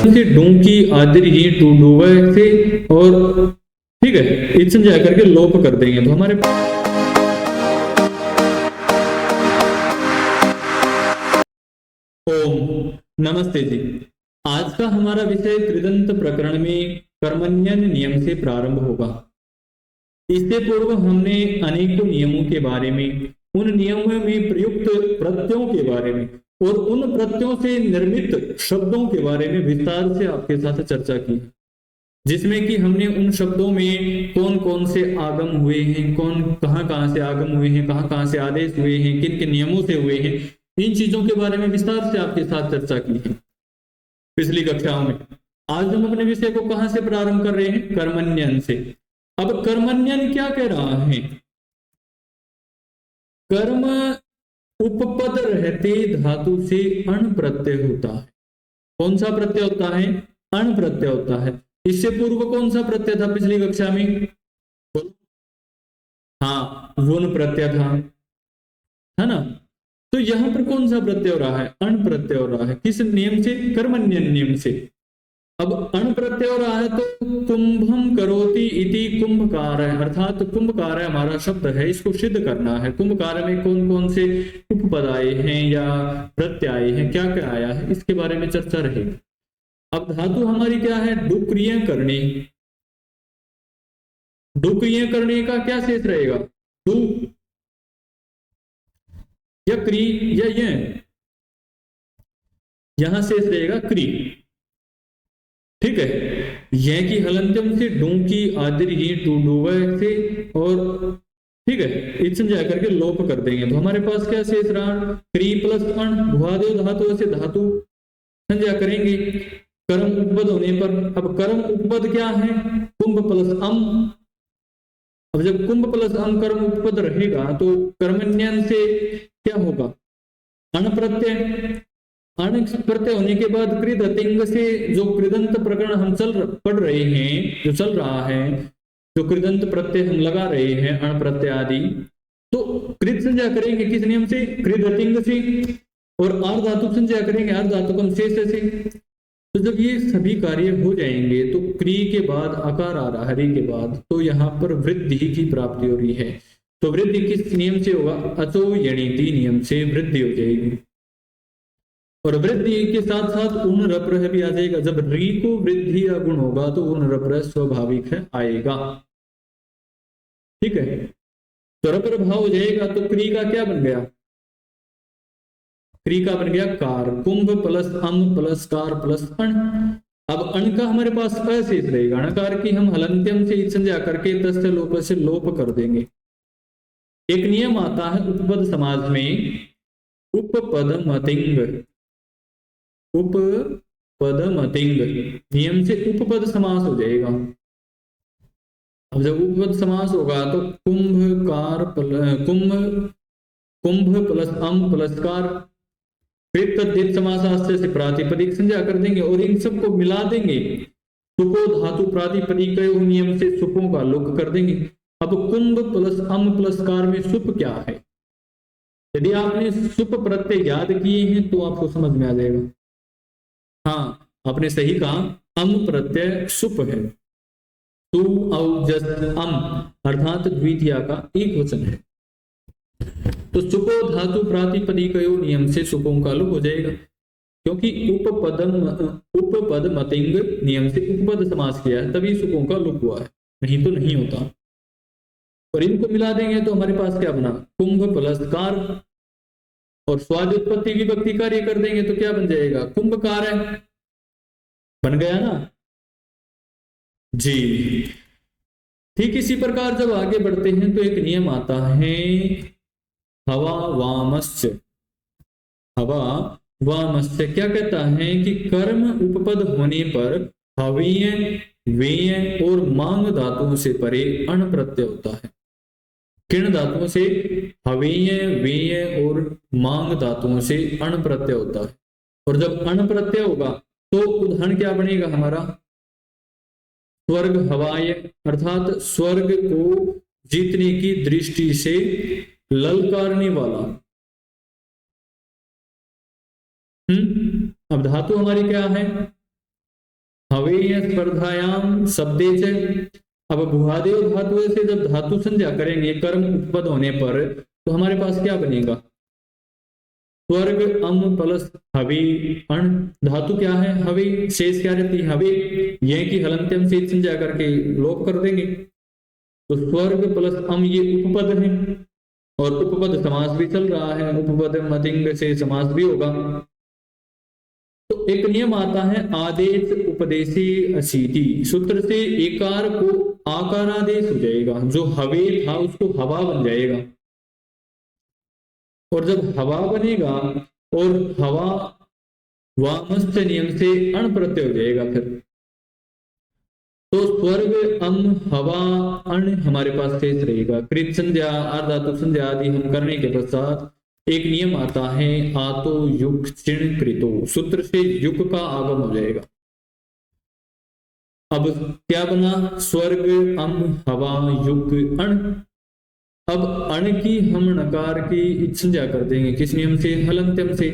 से डूंकी आदि ही डूडूवे से और ठीक है इच्छन जा करके लोप कर देंगे तो हमारे ओम नमस्ते जी। आज का हमारा विषय कृदंत प्रकरण में कर्मण्यन नियम से प्रारंभ होगा। इससे पूर्व हमने अनेकों नियमों के बारे में, उन नियमों में प्रयुक्त प्रत्ययों के बारे में और उन प्रत्ययों से निर्मित शब्दों के बारे में विस्तार से आपके साथ चर्चा की, जिसमें कि हमने उन शब्दों में कौन कौन से आगम हुए हैं, कौन कहाँ से आगम हुए हैं, कहाँ से आदेश हुए हैं, किन किन नियमों से हुए हैं, इन चीजों के बारे में विस्तार से आपके साथ चर्चा की है पिछली कक्षाओं में। आज हम अपने विषय को कहां से प्रारंभ कर रहे हैं? कर्मण्यन से। अब कर्मण्यन क्या कह रहा है? कर्म उपपद रहते धातु से अण प्रत्यय होता है। कौन सा प्रत्यय होता है? अण प्रत्यय होता है। इससे पूर्व कौन सा प्रत्यय था पिछली कक्षा में? हाँ, वुन प्रत्यय था, है ना। तो यहां पर कौन सा प्रत्यय हो रहा है? अण प्रत्यय हो रहा है। किस नियम से? कर्मण्यन नियम से। अब अण प्रत्यय हो रहा है तो कुंभम करोति इति कुंभकार है, अर्थात कुंभकार हमारा शब्द है, इसको सिद्ध करना है। कुंभकार में कौन कौन से उपपद आए हैं या प्रत्यय आए हैं, क्या क्या आया है, इसके बारे में चर्चा रहेगी। अब धातु हमारी क्या है? डुक्रिय करनी। डुक्रिय करने का क्या शेष रहेगा? डू या क्री या यहां शेष रहेगा क्री। ठीक है, यह की हलंत्यम से डूंकी आदि ही डूडूवे से और ठीक है इच्छन जा करके लोप कर देंगे तो हमारे पास क्या शेष रहा? क्री प्लस अण भुआदेव धातु से धातु संज्ञा करेंगे कर्म उपपद होने पर। अब कर्म उपपद क्या है? कुंभ प्लस अम। अब जब कुंभ प्लस अम कर्म उपपद रहेगा तो कर्मण्यन से क्या होगा? अण प्रत्यय। अण प्रत्यय होने के बाद कृद तिंग से जो कृदंत प्रकरण हम पढ़ रहे हैं, जो चल रहा है, जो कृदंत प्रत्यय हम लगा रहे हैं अण प्रत्यय आदि, तो कृत संज्ञा करेंगे किस नियम से? कृद तिंग से। और आर धातु संज्ञा करेंगे आर धातुकम शेष से। तो जब ये सभी कार्य हो जाएंगे तो क्री के बाद अकार आ रहा, हरि के बाद, तो यहाँ पर वृद्धि की प्राप्ति हो रही है। तो वृद्धि किस नियम से होगा? अचो यणिति नियम से वृद्धि हो जाएगी। और वृद्धि के साथ साथ उन रप्रह भी आ जाएगा। जब री को वृद्धि या गुण होगा तो उन रप्रह स्वाभाविक है आएगा। ठीक है, तो रपर भाव हो जाएगा तो क्री का क्या बन गया? क्री का बन गया कार। कुंभ प्लस अम प्लस कार प्लस अण। अब अण का हमारे पास अशेष रहेगा। अणकार की हम हलंत्यम से संज्ञा करके तस्य लोप से लोप कर देंगे। एक नियम आता है उपपद समाज में, उपपद मतिंग। उपपद मतिंग नियम से उपपद समास हो जाएगा। अब जब उपपद समास होगा तो कुंभ प्लस अम प्लस कार, फिर तद्धित समासास्त्र से प्रातिपदिक संज्ञा कर देंगे और इन सबको मिला देंगे। सुपो धातु प्रातिपदिक नियम से सुपों का लोक कर देंगे। अब कुंभ प्लस अम प्लस कार में सुप क्या है? यदि आपने सुप प्रत्यय याद किए हैं तो आपको समझ में आ जाएगा। हाँ, आपने सही कहा, अम प्रत्यय सुप है। तु औजस अम अर्थात द्वितीया का एक वचन है। तो सुपो धातु प्रातिपदिक नियम से सुपों का लोप हो जाएगा, क्योंकि उपपद मतिंग नियम से उपपद समास किया है तभी सुपों का लोप हुआ है, नहीं तो नहीं होता। और इनको मिला देंगे तो हमारे पास क्या बना? कुंभ प्लस कार, और स्वादुत्पत्ति विभक्ति कार्य कर देंगे तो क्या बन जाएगा? कुंभकार है। बन गया ना जी। ठीक इसी प्रकार जब आगे बढ़ते हैं तो एक नियम आता है हवा वामस्य। हवा वामस्य क्या कहता है कि कर्म उपपद होने पर हवीय वेय और मांग धातुओं से परे अण प्रत्यय होता है। किन धातुओं से? हवीय वेय और मांग धातुओं से अण प्रत्यय होता है। और जब अण प्रत्यय होगा तो उदाहरण क्या बनेगा हमारा? स्वर्ग हवाय, अर्थात स्वर्ग को जीतने की दृष्टि से ललकारने वाला। अब धातु हमारी क्या है? हवे स्पर्धायाम शब्दे च। अब भुआदेव धातु से जब धातु संज्ञा करेंगे कर्म उपपद होने पर तो हमारे पास क्या बनेगा? स्वर्ग अम प्लस हवे अण। धातु क्या है? हवे। शेष क्या रहती है? हवे। यह की हलंत्यम से संज्ञा करके लोप कर देंगे तो स्वर्ग प्लस अम ये उपपद है और उपपद समास भी चल रहा है, उपपद मतिंग से समास भी होगा। तो एक नियम आता है आदेश उपदेशी अशीति, सूत्र से एकार को आकारादेश हो जाएगा, जो हवे था उसको हवा बन जाएगा और जब हवा बनेगा और हवा वामस्त नियम से अण प्रत्यय हो जाएगा फिर तो स्वर्ग अम हवा अण हमारे पास शेष रहेगा। कृत संध्या अर्धातु संध्या आदि हम करने के पश्चात एक नियम आता है आतो युग चिण कृतो, सूत्र से युग का आगम हो जाएगा। अब क्या बना? स्वर्ग अम हवा युग अण। अब अण की हम नकार की संज्ञा कर देंगे किस नियम से? हलंत्यम से।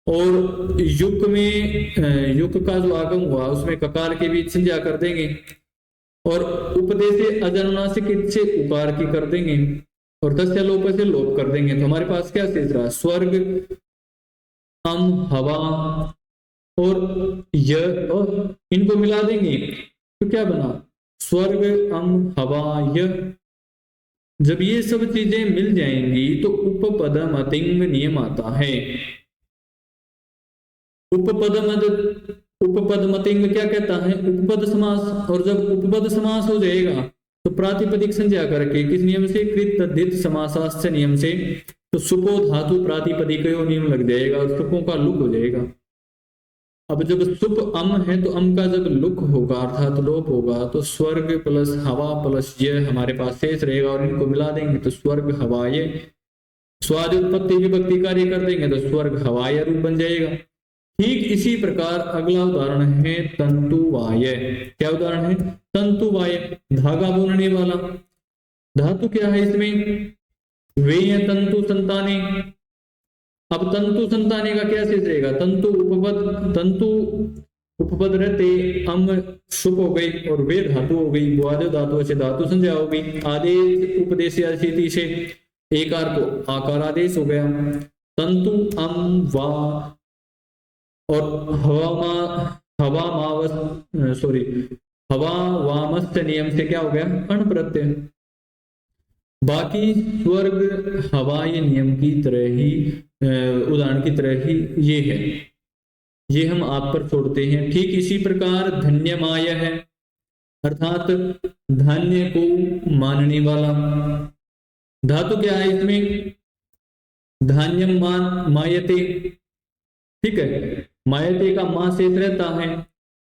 और युग में युग का जो आगम हुआ उसमें ककार के बीच संज्ञा कर देंगे और उपदेश अजनुनासिक से उकार की कर देंगे और तस्य लोप से लोप कर देंगे तो हमारे पास क्या शेष रहा? स्वर्ग अम हवा और य और इनको मिला देंगे तो क्या बना? स्वर्ग अम हवा य। जब ये सब चीजें मिल जाएंगी तो उपपद मतिंग नियम आता है। उपपद मतिंग क्या कहता है? उपपद समास। और जब उपपद समास हो जाएगा तो प्रातिपदिक संज्ञा करके किस नियम से? कृत तद्धित समासाश्च नियम से। तो सुपो धातु प्रातिपदिक नियम लग जाएगा और सुपों का लुक हो जाएगा। अब जब सुप अम है तो अम का जब लुक होगा अर्थात लोप होगा तो स्वर्ग प्लस हवा प्लस ये हमारे पास शेष रहेगा और इनको मिला देंगे तो स्वर्ग हवाय। स्वाद उत्पत्ति विभक्ति कार्य कर देंगे तो स्वर्ग हवाय रूप बन जाएगा। ठीक इसी प्रकार अगला उदाहरण है तंतुवाय। क्या उदाहरण है? तंतुवाय, धागा बुनने वाला। धातु क्या है इसमें? वे तंतु संताने। अब तंतु संताने का क्या शेष रहेगा? तंतु उपपद रहते अम शुप हो गई और वे धातु हो गई, बुआदे धातु से धातु संज्ञा हो गई। आदेश उपदेश से एकार को आकार आदेश हो गया। तंतु अम वा और हवा वामस्त नियम से क्या हो गया? अण प्रत्यय। बाकी स्वर्ग हवाई नियम की तरह ही उदाहरण की तरह ही ये है, ये हम आप पर छोड़ते हैं। ठीक इसी प्रकार धन्यमाय है अर्थात धान्य को मानने वाला। धातु क्या है इसमें? धान्यम मान मायते। ठीक है, मायते का मां शेष रहता है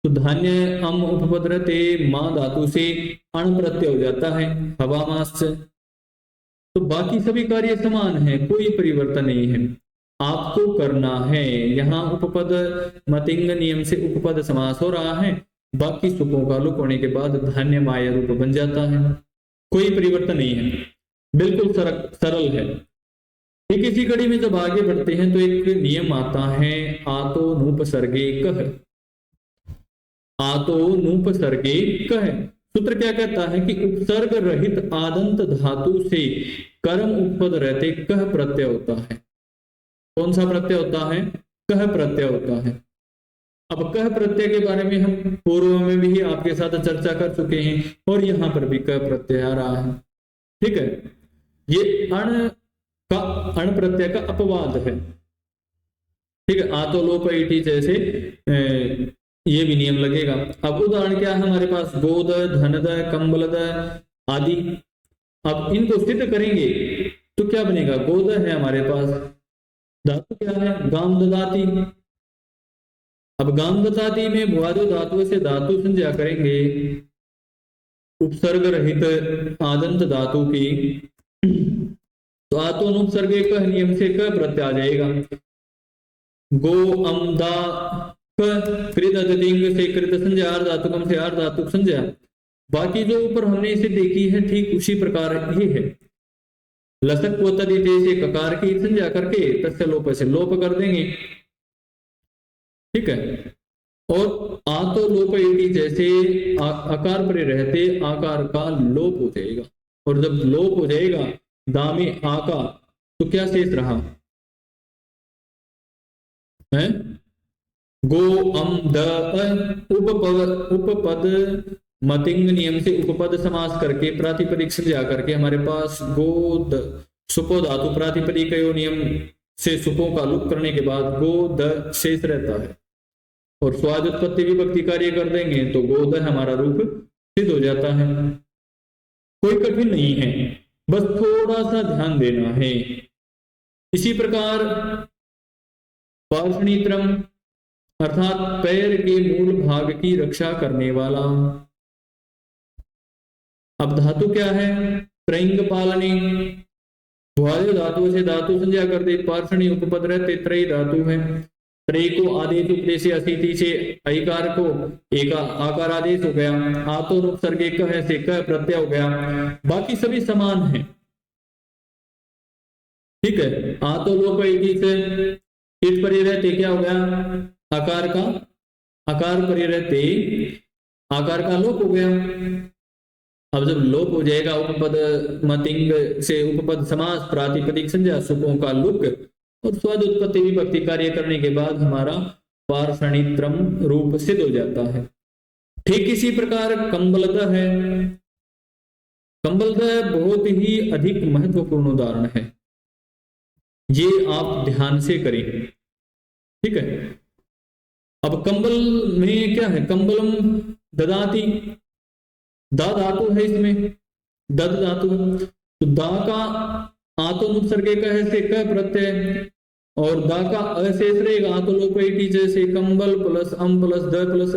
तो धान्य अम उपपद रहते मां धातु से अण प्रत्यय हो जाता है हवामास। तो बाकी सभी कार्य समान है, कोई परिवर्तन नहीं है। आपको करना है यहाँ उपपद मतिंग नियम से उपपद समास हो रहा है, बाकी सुपों का लुक होने के बाद धान्य माया रूप बन जाता है, कोई परिवर्तन नहीं है, बिल्कुल सरल है। ठीक इसी कड़ी में जब आगे बढ़ते हैं तो एक नियम आता है आतो नूपसर्गे कह। आतो नूपसर्गे कह सूत्र क्या कहता है कि उपसर्ग रहित आदंत धातु से कर्म उपपद रहते कह प्रत्यय होता है। कौन सा प्रत्यय होता है? कह प्रत्यय होता है। अब कह प्रत्यय के बारे में हम पूर्व में भी आपके साथ चर्चा कर चुके हैं और यहां पर भी कह प्रत्यय आ रहा है। ठीक है, ये अण प्रत्यय का अपवाद है। ठीक है, आतो लोप इति जैसे ये भी नियम लगेगा। अब उदाहरण क्या है हमारे पास? गोद, धनद, कंबलद आदि। अब इनको सिद्ध करेंगे तो क्या बनेगा? गोद है हमारे पास, धातु क्या है? गाम ददाती। अब गाम ददाती में भुआदि धातु से धातु संज्ञा करेंगे उपसर्ग रहित आदंत धातु की तो आतो अनुपसर्ग कह नियम से कह प्रत्यय आ जाएगा। गो अमदा कृत अतिंग से कृत संज्ञा, आर धातुकम से आर धातुक संज्ञा। बाकी जो ऊपर हमने इसे देखी है ठीक उसी प्रकार ये है। लसक को तदिते से ककार की संज्ञा करके तस्य लोप से लोप कर देंगे। ठीक है, और आतो लोप इति जैसे आकार पर रहते आकार का लोप हो जाएगा, और जब लोप हो जाएगा दामे आका, तो क्या शेष रहा है? गो अम द उपपद मतिंग नियम से उपपद समास करके प्रातिपदिक संज्ञा करके हमारे पास गो द सुपो धातु प्रातिपदिक नियम से सुपों का लुप करने के बाद गो द शेष रहता है, और स्वाद उत्पत्ति विभक्ति कार्य कर देंगे तो गो द हमारा रूप सिद्ध हो जाता है। कोई कठिन नहीं है, बस थोड़ा सा ध्यान देना है। इसी प्रकार पार्षणीत्रम अर्थात पैर के मूल भाग की रक्षा करने वाला। अब धातु क्या है? त्रैंग पालनी, भुआदि धातु से धातु संज्ञा कर दे, पार्षणी उपपद रहते त्रय धातु है। त्रय को आदेश उपदेश असिति से ऐकार को एक आकार आदेश हो गया, आतो उपसर्ग है से क प्रत्यय हो गया, बाकी सभी समान है। ठीक है, आतो लोप से इत पर रहते क्या हो गया? आकार का आकार पर रहते आकार का लोप हो गया। अब जब लोप हो जाएगा उपपद मतिंग से उपपद समास प्रातिपदिक संज्ञा सुपों का लुक और स्वाद उत्पत्ति विभक्ति कार्य करने के बाद हमारा पार्षणित्रम रूप सिद्ध हो जाता है। ठीक इसी प्रकार कंबलद है। कंबलद बहुत ही अधिक महत्वपूर्ण उदाहरण है, ये आप ध्यान से करें। ठीक है, अब कंबल में क्या है? कंबलम ददाती, दा धातु है इसमें, दद धातु, तो दा का आतो उपसर्ग का है से क प्रत्यय और दा का अशेष रहेगा आतो लोप जैसे कंबल plus um plus the plus.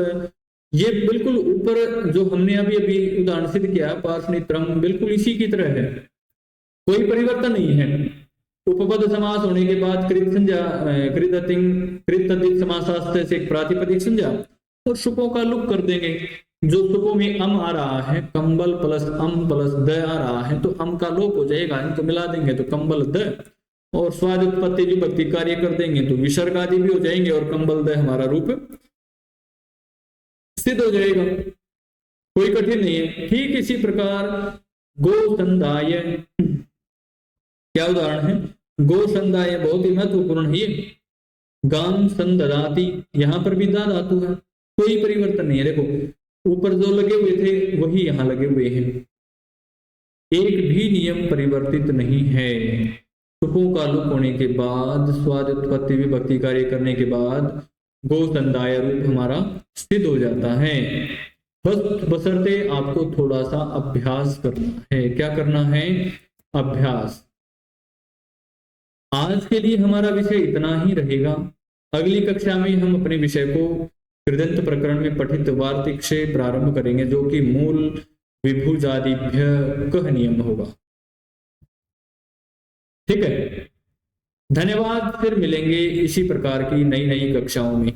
ये बिल्कुल ऊपर जो हमने अभी अभी उदाहरण सिद्ध किया पार्षणित्रम बिल्कुल इसी की तरह है, कोई परिवर्तन नहीं है। उपपद समास होने के बाद कृत संज्ञा कृत समासास्थ से प्रातिपदिक संज्ञा और सुपों का लुक कर देंगे। जो सुपों में अम आ रहा है, कंबल प्लस अम प्लस द आ रहा है, तो अम का लोप हो जाएगा, इनको मिला देंगे तो कंबल द, और स्वाद उत्पत्ति विभक्ति कार्य कर देंगे तो विसर्ग आदि भी हो जाएंगे और कंबल द हमारा रूप सिद्ध हो जाएगा। कोई कठिन नहीं है। ठीक इसी प्रकार गोसंदाय, क्या उदाहरण है? गोसंदाय बहुत ही महत्वपूर्ण है। गाम संददाती, यहां पर भी दा धातु है, कोई परिवर्तन नहीं है। देखो ऊपर जो लगे हुए थे वही यहां लगे हुए हैं, एक भी नियम परिवर्तित नहीं है। सुपों का लुक होने के बाद स्वाद उत्पत्ति विभक्ति कार्य करने के बाद गोसंदाय रूप हमारा सिद्ध हो जाता है। बस बशर्ते आपको थोड़ा सा अभ्यास करना है। क्या करना है? अभ्यास। आज के लिए हमारा विषय इतना ही रहेगा। अगली कक्षा में हम अपने विषय को कृदंत प्रकरण में पठित वार्तिक से प्रारंभ करेंगे, जो कि मूल विभुजादिभ्य कह नियम होगा। ठीक है, धन्यवाद। फिर मिलेंगे इसी प्रकार की नई नई कक्षाओं में।